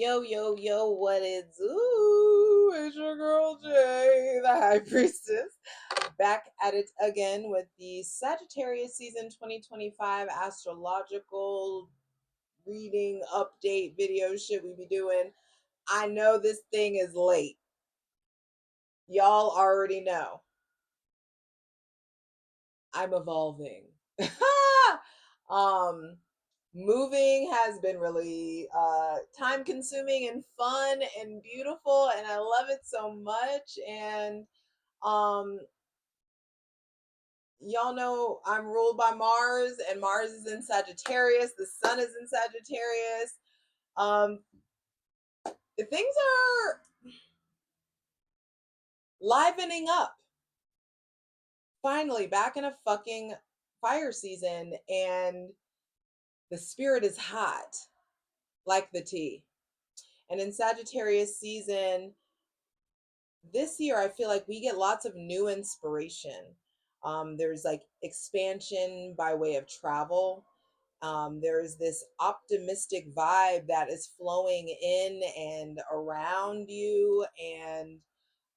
Yo, yo, yo, what is ooh? It's your girl Jay, the High Priestess, back at it again with the Sagittarius season 2025 astrological reading update video shit we be doing. I know this thing is late. Y'all already know. I'm evolving. um Moving has been really time consuming and fun and beautiful, and I love it so much. And um y'all know I'm ruled by Mars, and Mars is in Sagittarius, the sun is in Sagittarius. um Things are livening up, finally back in a fucking fire season, and the spirit is hot like the tea. And in Sagittarius season this year, I feel like we get lots of new inspiration. There's like expansion by way of travel. There's this optimistic vibe that is flowing in and around you. And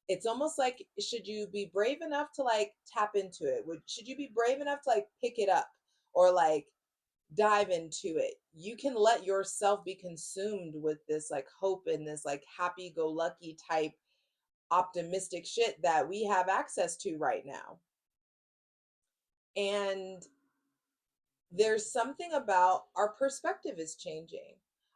it's almost like, should you be brave enough to like tap into it? Should you be brave enough to like pick it up or like dive into it? You can let yourself be consumed with this like hope and this like happy go lucky type optimistic shit that we have access to right now. And there's something about our perspective is changing.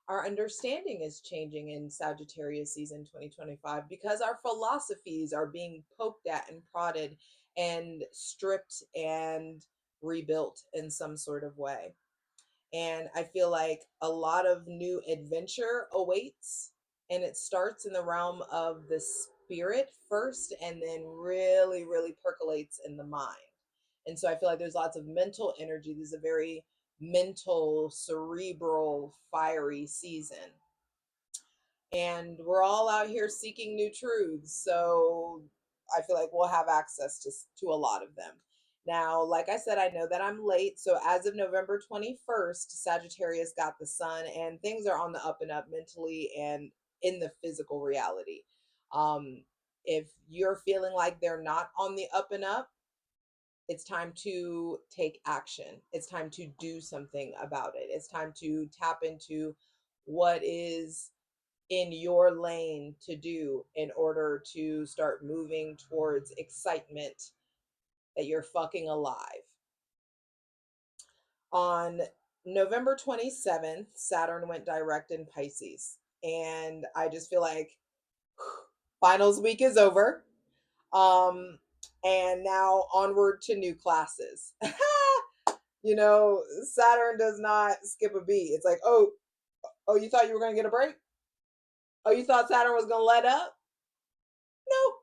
Our understanding is changing in Sagittarius season 2025 because our philosophies are being poked at and prodded and stripped and rebuilt in some sort of way. And I feel like a lot of new adventure awaits, and it starts in the realm of the spirit first and then really, really percolates in the mind. And so I feel like there's lots of mental energy. This is a very mental, cerebral, fiery season. And we're all out here seeking new truths. So I feel like we'll have access to a lot of them. Now, like I said, I know that I'm late. So as of November 21st, Sagittarius got the sun, and things are on the up and up mentally and in the physical reality. If you're feeling like they're not on the up and up, it's time to take action. It's time to do something about it. It's time to tap into what is in your lane to do in order to start moving towards excitement that you're fucking alive. On November 27th, Saturn went direct in Pisces. And I just feel like finals week is over. Um, and now onward to new classes. Saturn does not skip a beat. It's like, oh, you thought you were going to get a break? Oh, you thought Saturn was going to let up? Nope.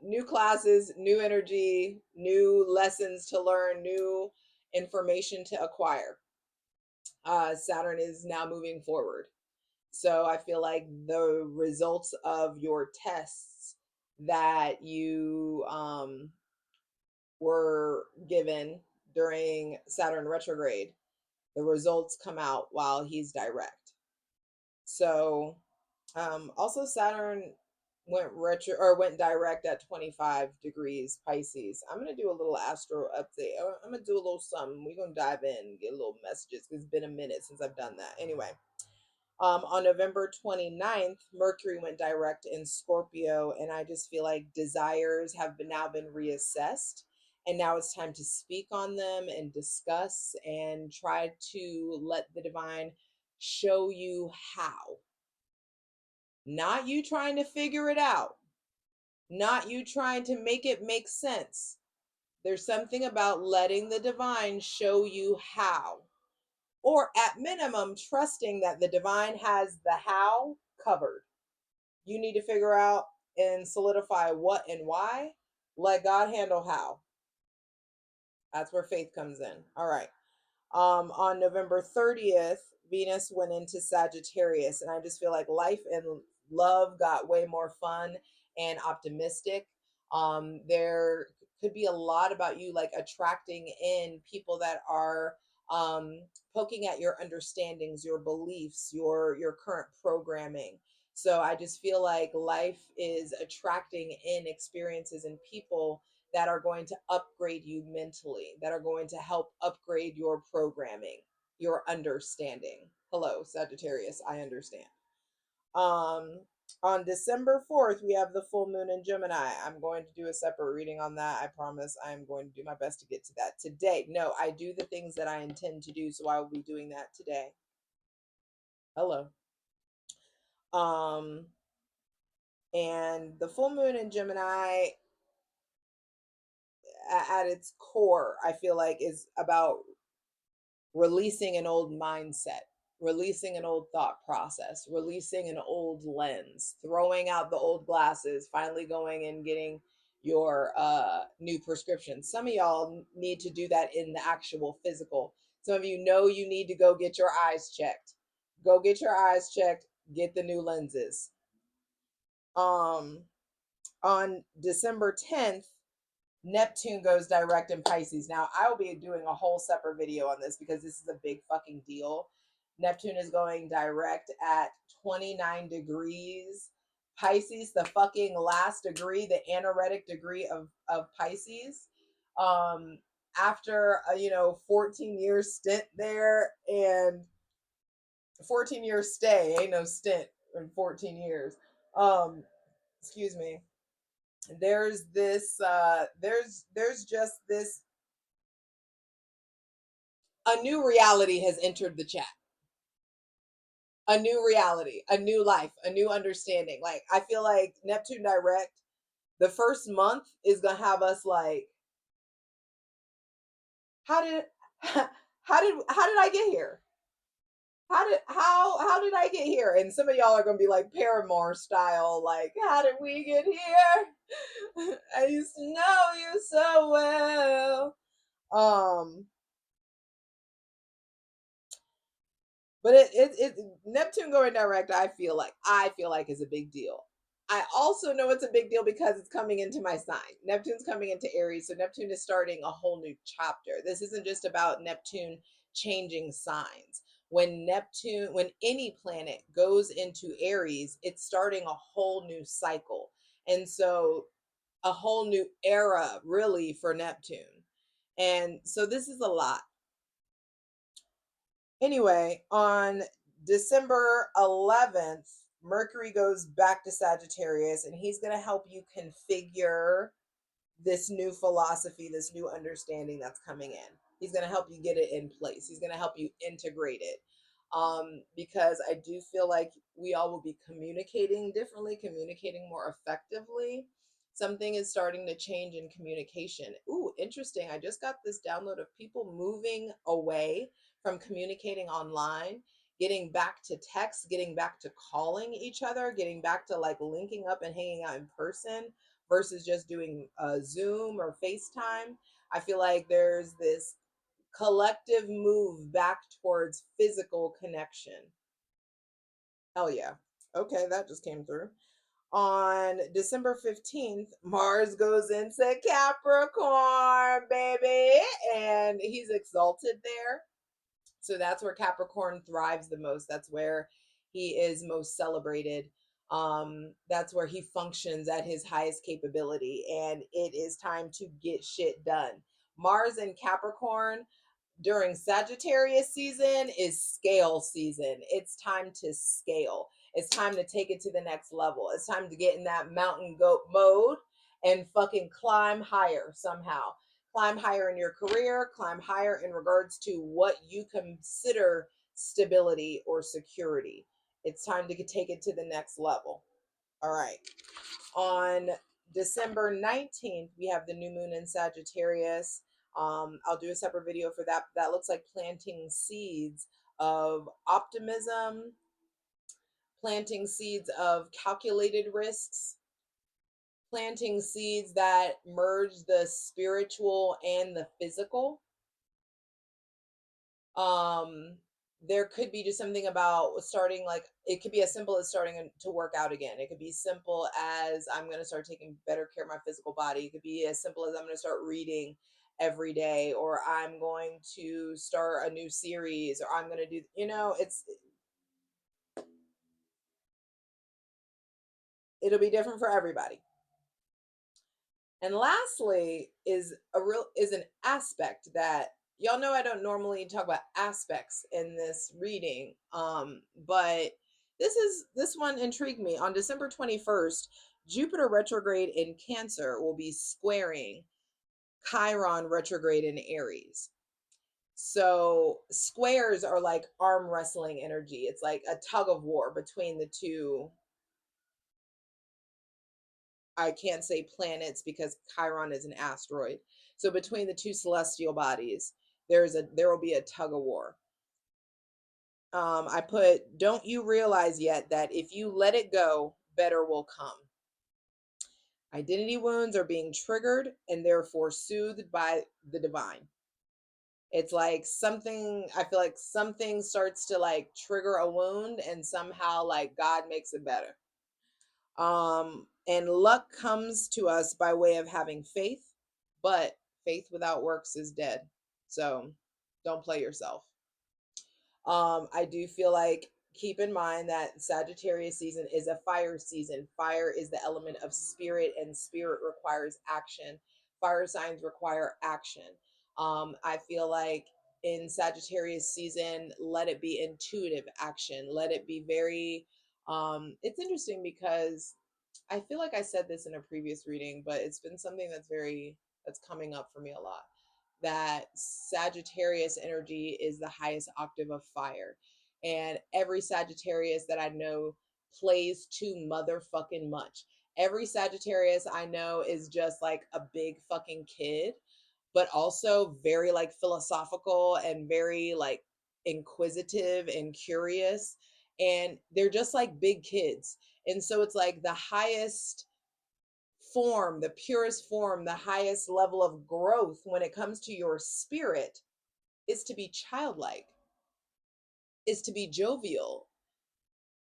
New classes, new energy, new lessons to learn, new information to acquire. Saturn is now moving forward. So I feel like the results of your tests that you were given during Saturn retrograde, the results come out while he's direct. So also Saturn went direct at 25 degrees Pisces. I'm gonna do a little astro update. I'm gonna do a little something. We're gonna dive in, get a little messages. It's been a minute since I've done that. Anyway, on November 29th, Mercury went direct in Scorpio, and I just feel like desires have now been reassessed. And now it's time to speak on them and discuss and try to let the divine show you how. Not you trying to figure it out, not you trying to make it make sense. There's something about letting the divine show you how, or at minimum, trusting that the divine has the how covered. You need to figure out and solidify what and why. Let God handle how. That's where faith comes in. All right. On November 30th, Venus went into Sagittarius, and I just feel like life and love got way more fun and optimistic. There could be a lot about you like attracting in people that are poking at your understandings, your beliefs, your current programming. So I just feel like life is attracting in experiences and people that are going to upgrade you mentally, that are going to help upgrade your programming, your understanding. Hello, Sagittarius, I understand. Um, on December 4th, we have the full moon in Gemini. I'm going to do a separate reading on that. I promise I'm going to do my best to get to that today. No, I do the things that I intend to do, so I will be doing that today. Hello. Um, and the full moon in Gemini at its core, I feel like is about releasing an old mindset, releasing an old thought process, releasing an old lens, throwing out the old glasses, finally going and getting your new prescription. Some of y'all need to do that in the actual physical. Some of you know you need to go get your eyes checked. Go get your eyes checked, get the new lenses. Um on December 10th, Neptune goes direct in Pisces. Now, I will be doing a whole separate video on this because this is a big fucking deal. Neptune is going direct at 29 degrees Pisces, the fucking last degree, the anaretic degree of Pisces. After a 14 year stint there and 14 year stay, ain't no stint in 14 years. Excuse me. There's this there's just this, a new reality has entered the chat, a new reality, a new life, a new understanding. Like, I feel like Neptune direct, the first month is gonna have us like, how did how did I get here? How did I get here? And some of y'all are gonna be like Paramore style, like, how did we get here? I used to know you so well. But it Neptune going direct, I feel like is a big deal. I also know it's a big deal because it's coming into my sign. Neptune's coming into Aries, so Neptune is starting a whole new chapter. This isn't just about Neptune changing signs. When any planet goes into Aries, it's starting a whole new cycle. And so a whole new era really for Neptune. And so this is a lot. Anyway, on December 11th, Mercury goes back to Sagittarius and he's going to help you configure this new philosophy, this new understanding that's coming in. He's going to help you get it in place. He's going to help you integrate it. Because I do feel like we all will be communicating differently, communicating more effectively. Something is starting to change in communication. Ooh, interesting. I just got this download of people moving away from communicating online, getting back to text, getting back to calling each other, getting back to like linking up and hanging out in person versus just doing Zoom or FaceTime. I feel like there's this collective move back towards physical connection. Hell yeah. Okay, that just came through. On December 15th, Mars goes into Capricorn, baby, and he's exalted there. So that's where Capricorn thrives the most. That's where he is most celebrated. That's where he functions at his highest capability. And it is time to get shit done. Mars in Capricorn during Sagittarius season is scale season. It's time to scale. It's time to take it to the next level. It's time to get in that mountain goat mode and fucking climb higher somehow. Climb higher in your career, climb higher in regards to what you consider stability or security. It's time to take it to the next level. All right. On December 19th, we have the new moon in Sagittarius. I'll do a separate video for that. That looks like planting seeds of optimism, planting seeds of calculated risks, planting seeds that merge the spiritual and the physical. There could be just something about starting, like, it could be as simple as starting to work out again. It could be simple as I'm going to start taking better care of my physical body. It could be as simple as I'm going to start reading every day, or I'm going to start a new series, or I'm going to do, it'll be different for everybody. And lastly is an aspect that y'all know I don't normally talk about aspects in this reading. But this one intrigued me. On December 21st, Jupiter retrograde in Cancer will be squaring Chiron retrograde in Aries. So squares are like arm wrestling energy. It's like a tug of war between the two. I can't say planets because Chiron is an asteroid. So between the two celestial bodies, there will be a tug of war. I put, don't you realize yet that if you let it go, better will come. Identity wounds are being triggered and therefore soothed by the divine. It's like I feel like something starts to like trigger a wound and somehow like God makes it better. And luck comes to us by way of having faith, but faith without works is dead. So don't play yourself. I do feel like keep in mind that Sagittarius season is a fire season. Fire is the element of spirit, and spirit requires action. Fire signs require action. I feel like in Sagittarius season, let it be intuitive action. Let it be very, it's interesting because I feel like I said this in a previous reading, but it's been something that's coming up for me a lot. That Sagittarius energy is the highest octave of fire. And every Sagittarius that I know plays too motherfucking much. Every Sagittarius I know is just like a big fucking kid, but also very like philosophical and very like inquisitive and curious. And they're just like big kids. And so it's like the highest form, the purest form, the highest level of growth when it comes to your spirit is to be childlike, is to be jovial,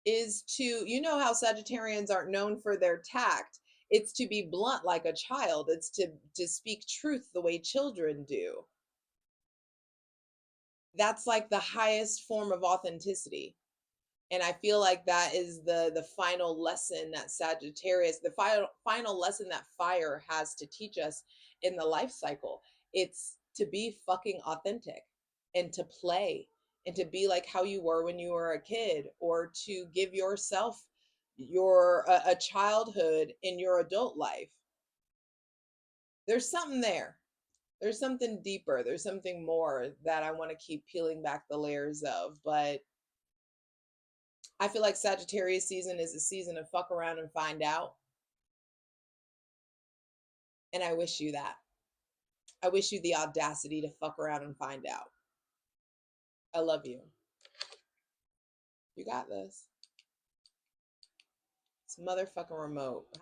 is to, how Sagittarians aren't known for their tact. It's to be blunt like a child. It's to speak truth the way children do. That's like the highest form of authenticity. And I feel like that is the final lesson that Sagittarius, the final lesson that fire has to teach us in the life cycle. It's to be fucking authentic and to play and to be like how you were when you were a kid, or to give yourself a childhood in your adult life. There's something there. There's something deeper. There's something more that I want to keep peeling back the layers of, but I feel like Sagittarius season is a season of fuck around and find out. And I wish you that. I wish you the audacity to fuck around and find out. I love you. You got this. It's motherfucking remote.